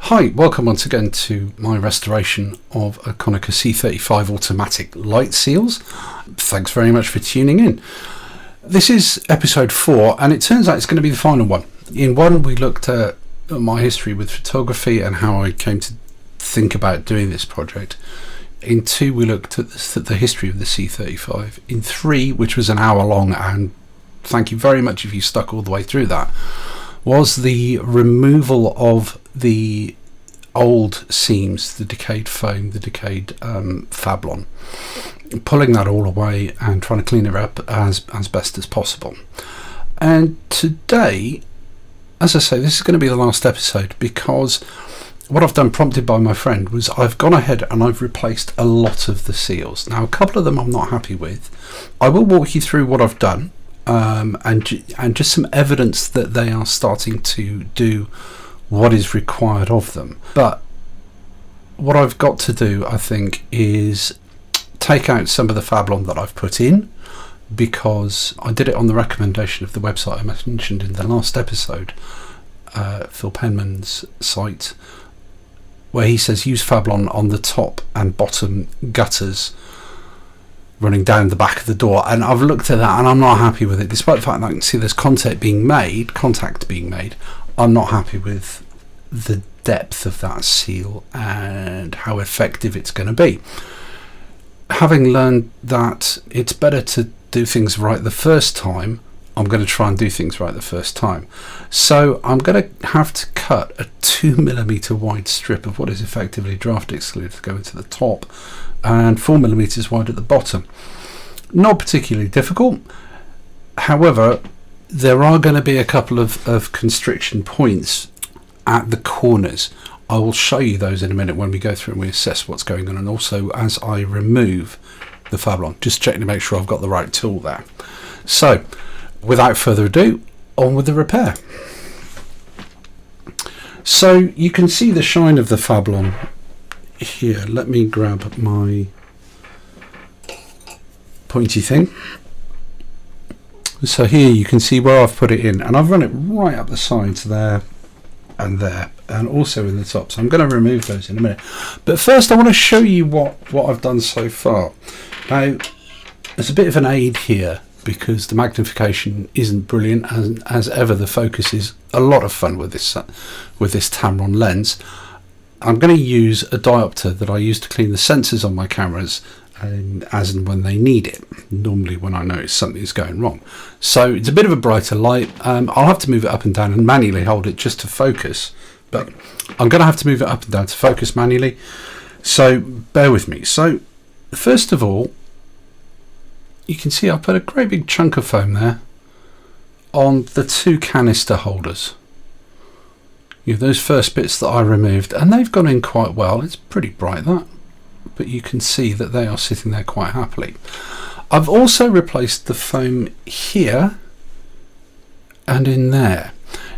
Hi, welcome once again to my restoration of a Konica C35 automatic light seals. Thanks very much for tuning in. This is episode 4 and it turns out it's going to be the final one. In 1 we looked at my history with photography and how I came to think about doing this project. In 2 we looked at the history of the C35. In 3, which was an hour long, and thank you very much if you stuck all the way through that, was the removal of the old seams, the decayed foam, the decayed Fablon, pulling that all away and trying to clean it up as best as possible. And today, as I say, this is going to be the last episode, because what I've done, prompted by my friend, was I've gone ahead and I've replaced a lot of the seals. Now, a couple of them I'm not happy with. I will walk you through what I've done, and just some evidence that they are starting to do what is required of them. But what I've got to do, I think, is take out some of the Fablon that I've put in, because I did it on the recommendation of the website I mentioned in the last episode, Phil Penman's site, where he says use Fablon on the top and bottom gutters running down the back of the door, and I've looked at that and I'm not happy with it. Despite the fact that I can see there's contact being made, I'm not happy with the depth of that seal and how effective it's going to be. Having learned that it's better to do things right the first time, I'm going to try and do things right the first time. So I'm going to have to cut a 2mm wide strip of what is effectively draft excluder to go into the top, and 4mm wide at the bottom. Not particularly difficult. However, there are going to be a couple of constriction points at the corners. I will show you those in a minute when we go through and we assess what's going on, and also as I remove the Fablon, just checking to make sure I've got the right tool there. So without further ado, on with the repair. So you can see the shine of the Fablon here. Let me grab my pointy thing. So here you can see where I've put it in, and I've run it right up the sides there and also in the top. So I'm going to remove those in a minute, but first I want to show you what I've done so far. Now there's a bit of an aid here because the magnification isn't brilliant, and as ever the focus is a lot of fun with this Tamron lens. I'm going to use a diopter that I use to clean the sensors on my cameras, as and when they need it, normally when I notice something is going wrong. So it's a bit of a brighter light. I'll have to move it up and down and manually hold it just to focus, but I'm going to have to move it up and down to focus manually, so bear with me. So first of all, you can see I put a great big chunk of foam there on the 2 canister holders. You have those first bits that I removed, and they've gone in quite well. It's pretty bright, that, but you can see that they are sitting there quite happily. I've also replaced the foam here and in there.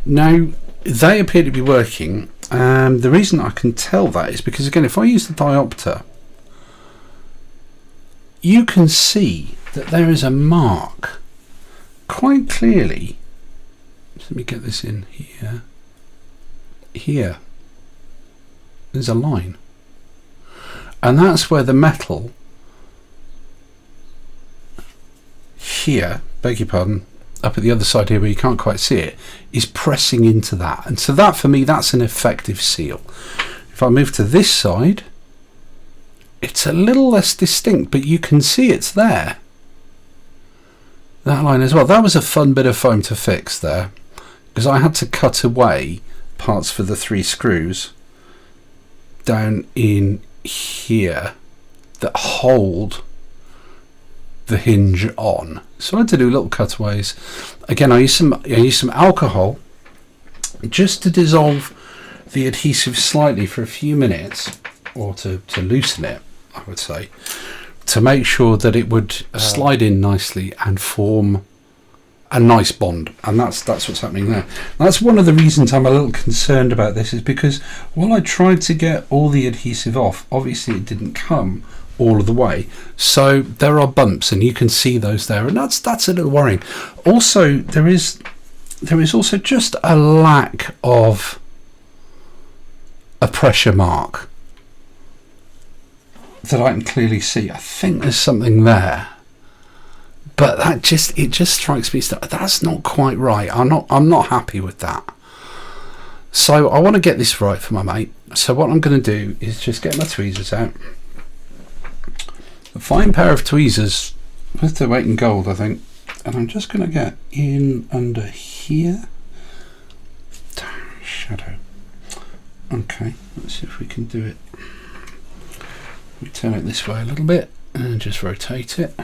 Now they appear to be working, and the reason I can tell that is because, again, if I use the diopter, you can see that there is a mark quite clearly. Let me get this in here. Here there's a line, and that's where the metal here, beg your pardon, up at the other side here where you can't quite see it, is pressing into that. And so that, for me, that's an effective seal. If I move to this side, it's a little less distinct, but you can see it's there, that line as well. That was a fun bit of foam to fix there, because I had to cut away parts for the 3 screws down in here that hold the hinge on. So I had to do little cutaways. Again, I used some alcohol just to dissolve the adhesive slightly for a few minutes, or to loosen it, I would say, to make sure that it would slide in nicely and form a nice bond. And that's what's happening there. That's one of the reasons I'm a little concerned about this, is because while I tried to get all the adhesive off, obviously it didn't come all of the way, so there are bumps, and you can see those there, and that's a little worrying. Also, there is also just a lack of a pressure mark that I can clearly see. I think there's something there, but it just strikes me that's not quite right. I'm not happy with that. So I want to get this right for my mate. So what I'm going to do is just get my tweezers out. A fine pair of tweezers with their weight in gold, I think. And I'm just going to get in under here. Shadow. Okay, let's see if we can do it. We turn it this way a little bit and just rotate it.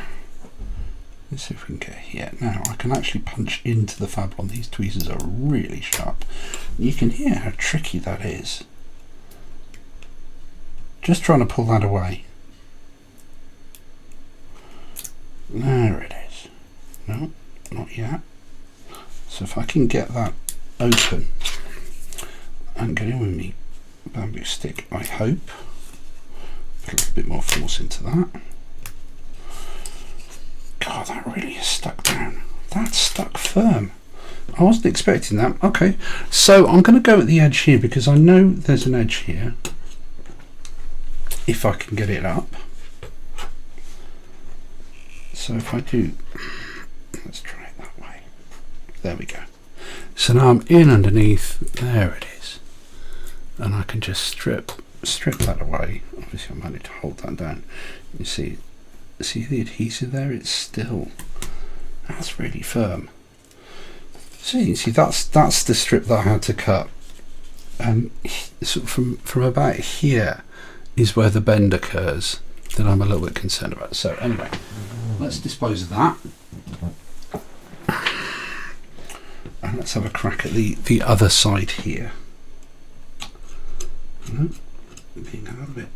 Let's see if we can get here. Now I can actually punch into the Fablon. These tweezers are really sharp. You can hear how tricky that is. Just trying to pull that away. There it is. No, not yet. So if I can get that open and get in with me bamboo stick, I hope. Put a little bit more force into that. God, that really is stuck down. That's stuck firm. I wasn't expecting that. Okay, so I'm going to go at the edge here because I know there's an edge here. If I can get it up. So if I do, let's try it that way. There we go. So now I'm in underneath. There it is. And I can just strip that away. Obviously I might need to hold that down. You see the adhesive there? It's still, that's really firm. So you can see that's the strip that I had to cut, and sort of from about here is where the bend occurs that I'm a little bit concerned about. So anyway, let's dispose of that, and let's have a crack at the other side here. Being a little bit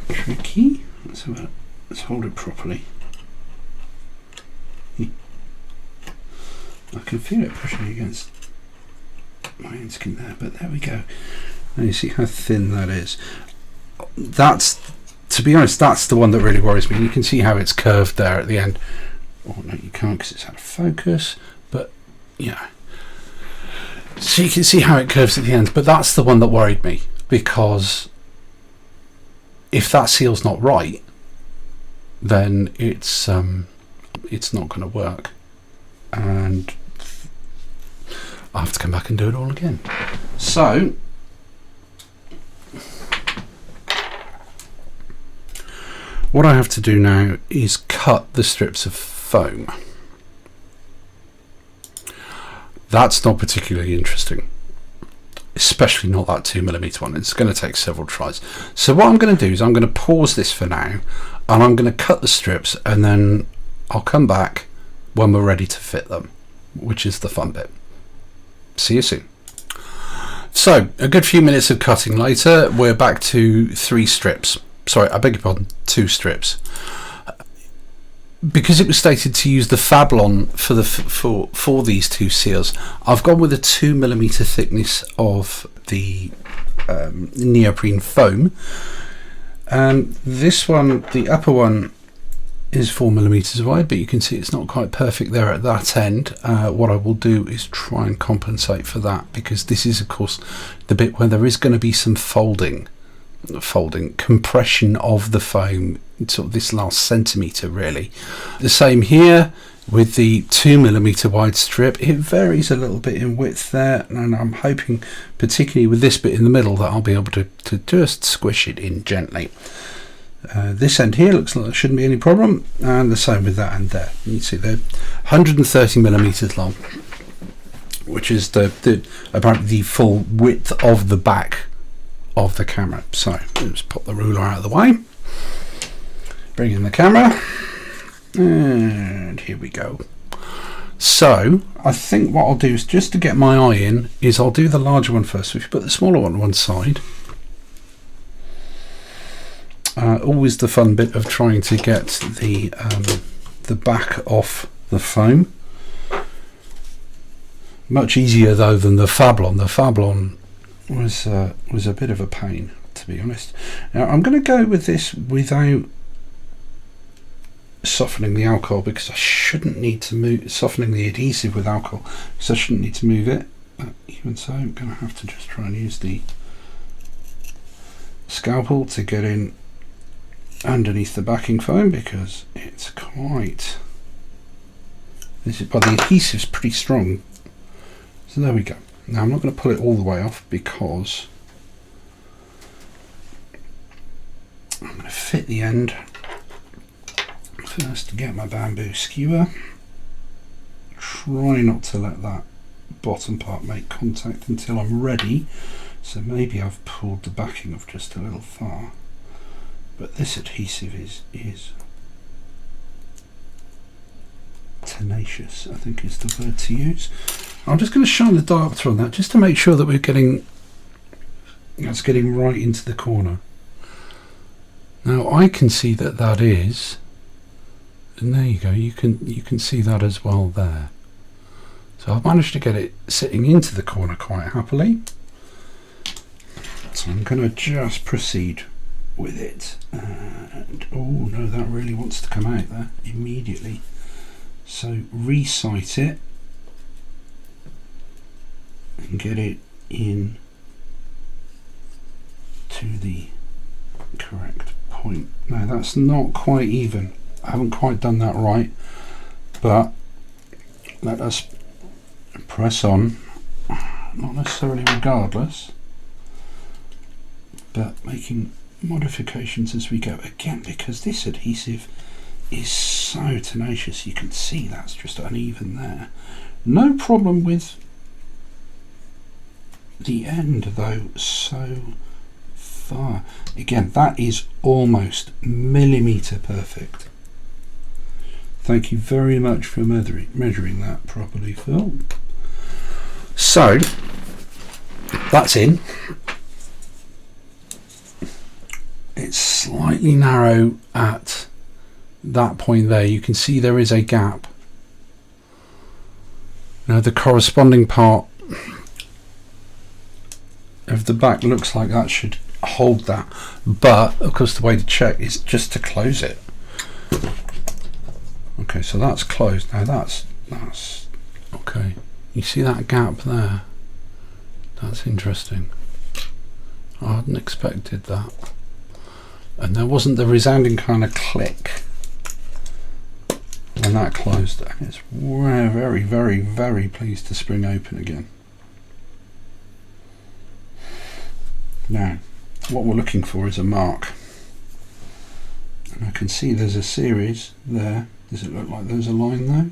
tricky. Let's hold it properly. I can feel it pushing against my own skin there, but there we go. And you see how thin that is. That's, to be honest, that's the one that really worries me. You can see how it's curved there at the end. Oh no, you can't because it's out of focus, but yeah. So you can see how it curves at the end, but that's the one that worried me, because if that seal's not right, then it's not going to work, and I have to come back and do it all again. So what I have to do now is cut the strips of foam. That's not particularly interesting, especially not that 2mm one. It's going to take several tries. So what I'm going to do is I'm going to pause this for now, and I'm going to cut the strips, and then I'll come back when we're ready to fit them, which is the fun bit. See you soon. So a good few minutes of cutting later, we're back to 3 strips. Sorry, I beg your pardon, 2 strips. Because it was stated to use the Fablon for these 2 seals, I've gone with a 2mm thickness of the neoprene foam. And this one, the upper one, is 4mm wide, but you can see it's not quite perfect there at that end. What I will do is try and compensate for that, because this is of course the bit where there is going to be some compression of the foam, sort of this last centimetre really. The same here with the 2mm wide strip. It varies a little bit in width there, and I'm hoping particularly with this bit in the middle that I'll be able to just squish it in gently. This end here looks like there shouldn't be any problem, and the same with that end there. You can see they're 130mm long, which is about the full width of the back of the camera. So let's pop the ruler out of the way, bring in the camera, and here we go. So I think what I'll do is, just to get my eye in, is I'll do the larger one first. So if you put the smaller one on one side, always the fun bit of trying to get the back off the foam. Much easier though than the Fablon. The Fablon was a bit of a pain, to be honest. Now I'm going to go with this without softening the alcohol, because I shouldn't need to move, softening the adhesive with alcohol, because I shouldn't need to move it. But even so, I'm going to have to just try and use the scalpel to get in underneath the backing foam, because it's quite, but the adhesive's pretty strong. So there we go. Now I'm not going to pull it all the way off, because I'm going to fit the end first to get my bamboo skewer. Try not to let that bottom part make contact until I'm ready. So maybe I've pulled the backing off just a little far, but this adhesive is tenacious, I think is the word to use. I'm just going to shine the diopter on that just to make sure that we're getting, that's getting right into the corner. Now I can see that that is, and there you go, you can see that as well there. So I've managed to get it sitting into the corner quite happily. So I'm going to just proceed with it. And oh no, that really wants to come out there immediately. So resight it and get it in to the correct point. Now that's not quite even. I haven't quite done that right, but let us press on, not necessarily regardless, but making modifications as we go, again because this adhesive is so tenacious. You can see that's just uneven there. No problem with the end though, so far. Again, that is almost millimetre perfect. Thank you very much for measuring that properly, Phil. So that's in. It's slightly narrow at that point there. You can see there is a gap. Now the corresponding part of the back looks like that should hold that, but of course the way to check is just to close it. Okay, so that's closed. Now that's okay. You see that gap there? That's interesting. I hadn't expected that. And there wasn't the resounding kind of click when that closed. It's very, very, very pleased to spring open again. Now, what we're looking for is a mark. And I can see there's a series there. Does it look like there's a line there?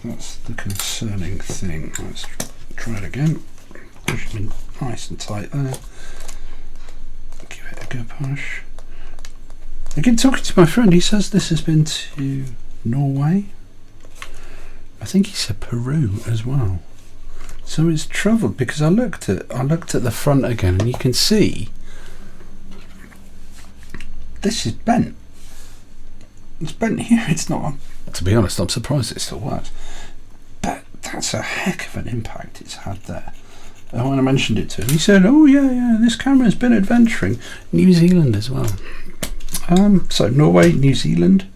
That's the concerning thing. Let's try it again. Push them in nice and tight there. Give it a good push. Again, talking to my friend, he says this has been to Norway. I think he said Peru as well. So it's travelled, because I looked at the front again, and you can see this is bent. It's bent here. It's not. To be honest, I'm surprised it still works. But that's a heck of an impact it's had there. And when I mentioned it to him, he said, "Oh yeah, this camera's been adventuring." New Zealand as well. So Norway, New Zealand,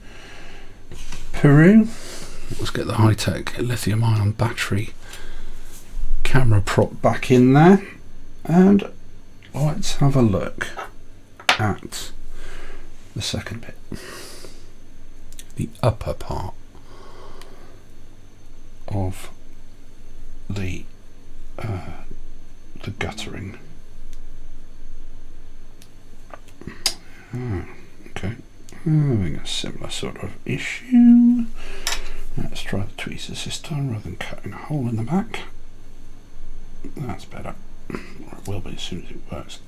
Peru. Let's get the high-tech lithium-ion battery camera prop back in there, and let's have a look at the second bit, the upper part of the guttering. Okay, having a similar sort of issue. Let's try the tweezers this time rather than cutting a hole in the back. That's better. Or it will be as soon as it works.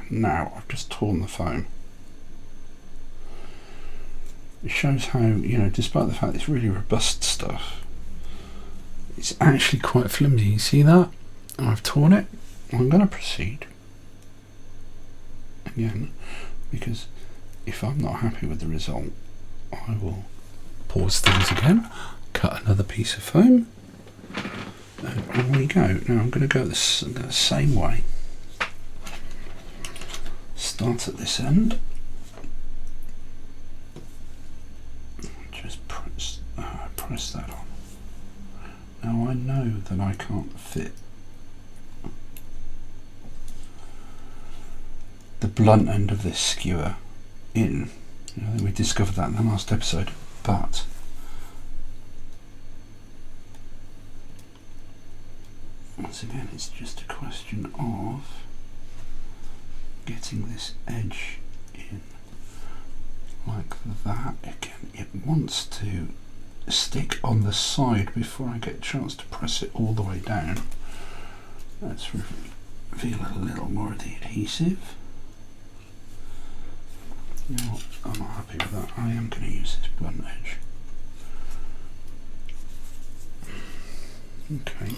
Now I've just torn the foam. It shows how, despite the fact it's really robust stuff, it's actually quite flimsy. You see that? I've torn it. I'm going to proceed again, because if I'm not happy with the result, I will pause things again, cut another piece of foam, and on we go. Now I'm going to go the same way. Start at this end. Just press that on. Now Now I know that I can't fit the blunt end of this skewer in. We discovered that in the last episode, but once again it's just a question of getting this edge in like that. Again, it wants to stick on the side before I get a chance to press it all the way down. Let's reveal a little more of the adhesive. You know what? I'm not happy with that. I am going to use this blunt edge. Okay.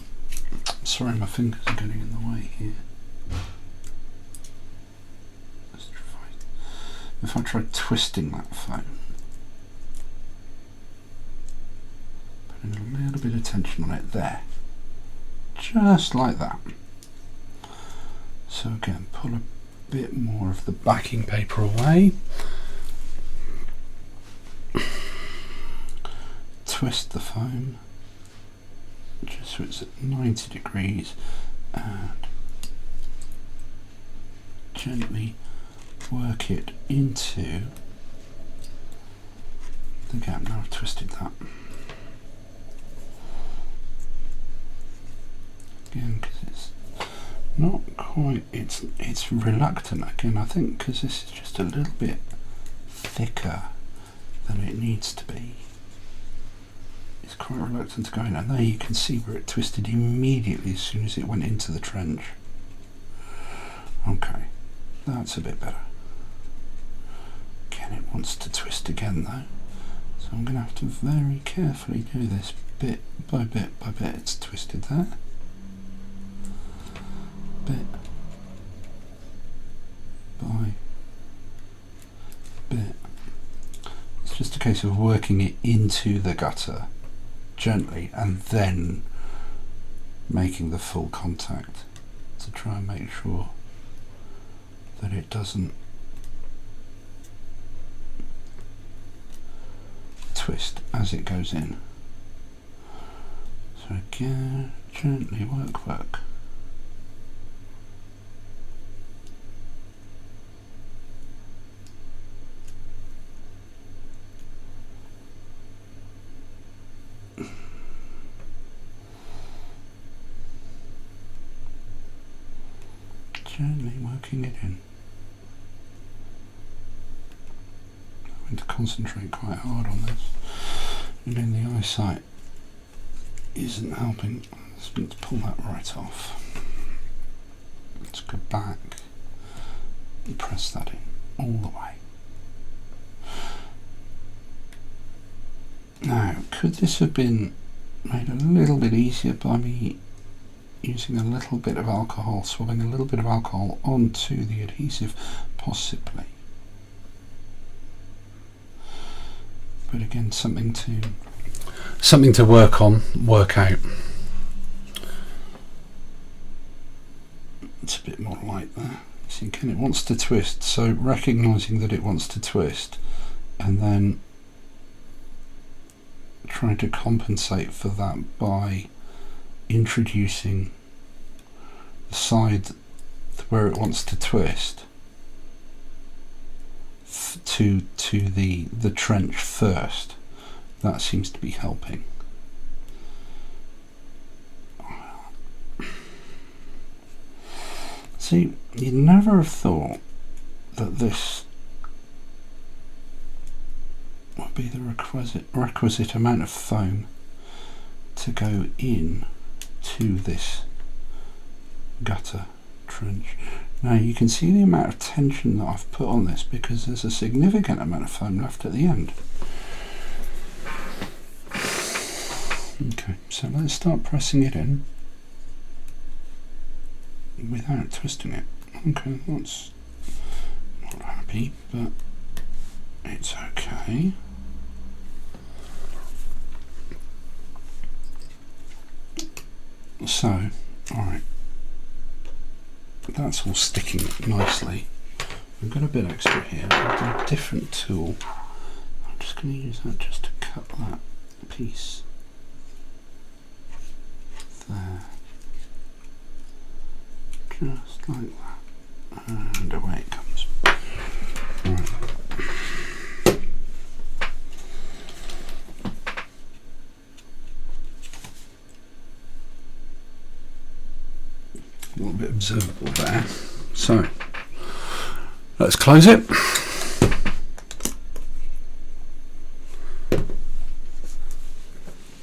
Sorry, my fingers are getting in the way here. Let's try. If I try twisting that foam, putting a little bit of tension on it there, just like that. So again, pull a bit more of the backing paper away, twist the foam just so it's at 90 degrees and gently work it into the gap. Now I've twisted that again because it's not quite, it's reluctant again, I think, because this is just a little bit thicker than it needs to be. It's quite reluctant to go in, and there you can see where it twisted immediately as soon as it went into the trench. Okay, that's a bit better. Again, it wants to twist again though, so I'm going to have to very carefully do this bit by bit by bit. It's twisted there. Bit by bit. It's just a case of working it into the gutter gently and then making the full contact to try and make sure that it doesn't twist as it goes in. So again, gently work. Gently working it in. I'm going to concentrate quite hard on this, and then the eyesight isn't helping. Let's pull that right off. Let's go back and press that in all the way. Now, could this have been made a little bit easier by me using a little bit of alcohol, swabbing a little bit of alcohol onto the adhesive? Possibly. But again, something to work on, work out. It's a bit more light there. See, again, it wants to twist, so recognising that it wants to twist and then trying to compensate for that by introducing the side where it wants to twist to the trench first. That seems to be helping. See, you'd never have thought that this would be the requisite amount of foam to go in to this gutter trench. Now you can see the amount of tension that I've put on this because there's a significant amount of foam left at the end. Okay, so let's start pressing it in without twisting it. Okay, that's not happy, but it's okay. So, alright, that's all sticking nicely. We've got a bit extra here. I've got a different tool. I'm just going to use that just to cut that piece there. Just like that. And away it comes. Right. A little bit observable there. So let's close it.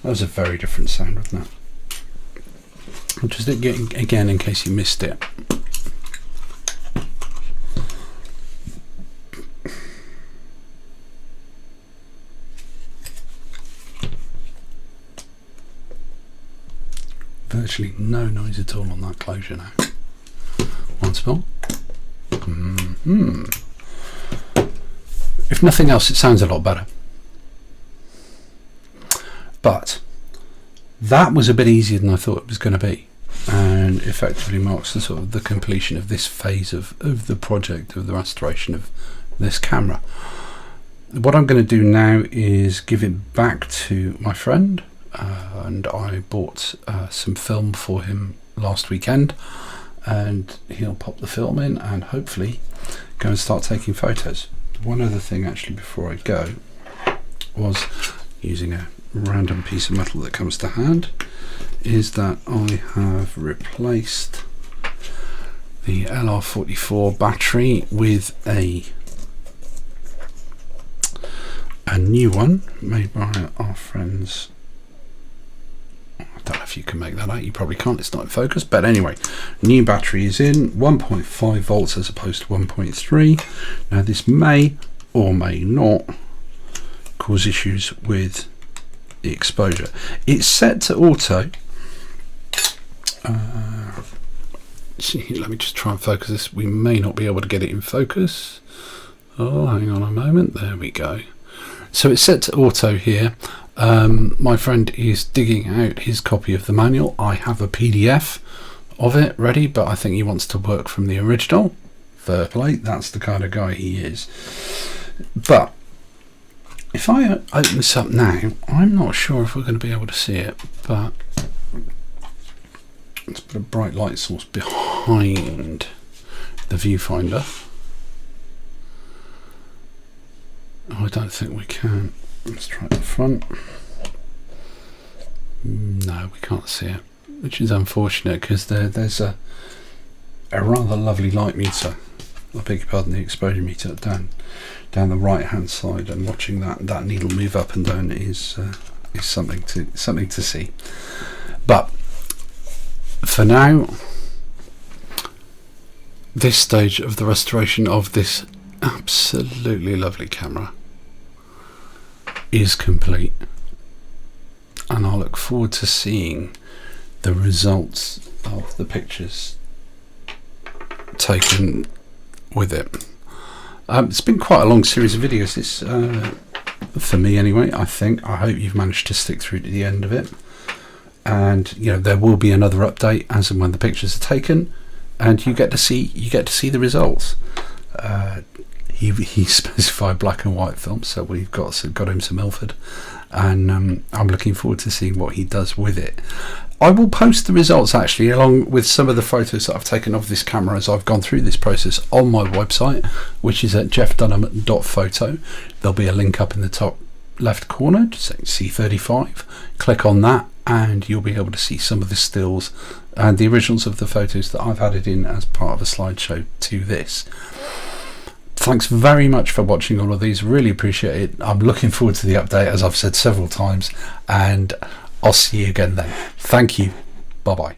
That was a very different sound, wasn't it? Just again, in case you missed it. Virtually no noise at all on that closure now. Once more. If nothing else, it sounds a lot better. But that was a bit easier than I thought it was going to be, and effectively marks the sort of the completion of this phase of the project of the restoration of this camera. What I'm going to do now is give it back to my friend, and I bought some film for him last weekend, and he'll pop the film in and hopefully go and start taking photos. One other thing actually before I go was, using a random piece of metal that comes to hand, is that I have replaced the LR44 battery with a new one made by our friends. I don't know if you can make that out, you probably can't, it's not in focus, but anyway, new battery is in, 1.5 volts as opposed to 1.3. Now this may or may not cause issues with the exposure. It's set to auto. Let me just try and focus this. We may not be able to get it in focus. Oh, hang on a moment. There we go. So it's set to auto here. My friend is digging out his copy of the manual. I have a PDF of it ready, but I think he wants to work from the original. Fair play, that's the kind of guy he is. But if I open this up now, I'm not sure if we're going to be able to see it, but let's put a bright light source behind the viewfinder. Oh, I don't think we can. Let's try the front. No, we can't see it, which is unfortunate because there's a rather lovely light meter, I beg your pardon, the exposure meter down the right hand side, and watching that needle move up and down is something to see. But for now, this stage of the restoration of this absolutely lovely camera is complete, and I look forward to seeing the results of the pictures taken with it. It's been quite a long series of videos, this for me anyway. I hope you've managed to stick through to the end of it, and there will be another update as and when the pictures are taken, and you get to see the results. He specified black and white film, so we've got him some Milford, and I'm looking forward to seeing what he does with it. I will post the results actually along with some of the photos that I've taken of this camera as I've gone through this process on my website, which is at jeffdunham.photo. There'll be a link up in the top left corner, just saying C35. Click on that and you'll be able to see some of the stills and the originals of the photos that I've added in as part of a slideshow to this. Thanks very much for watching all of these, really appreciate it. I'm looking forward to the update, as I've said several times, and I'll see you again then. Thank you. Bye bye.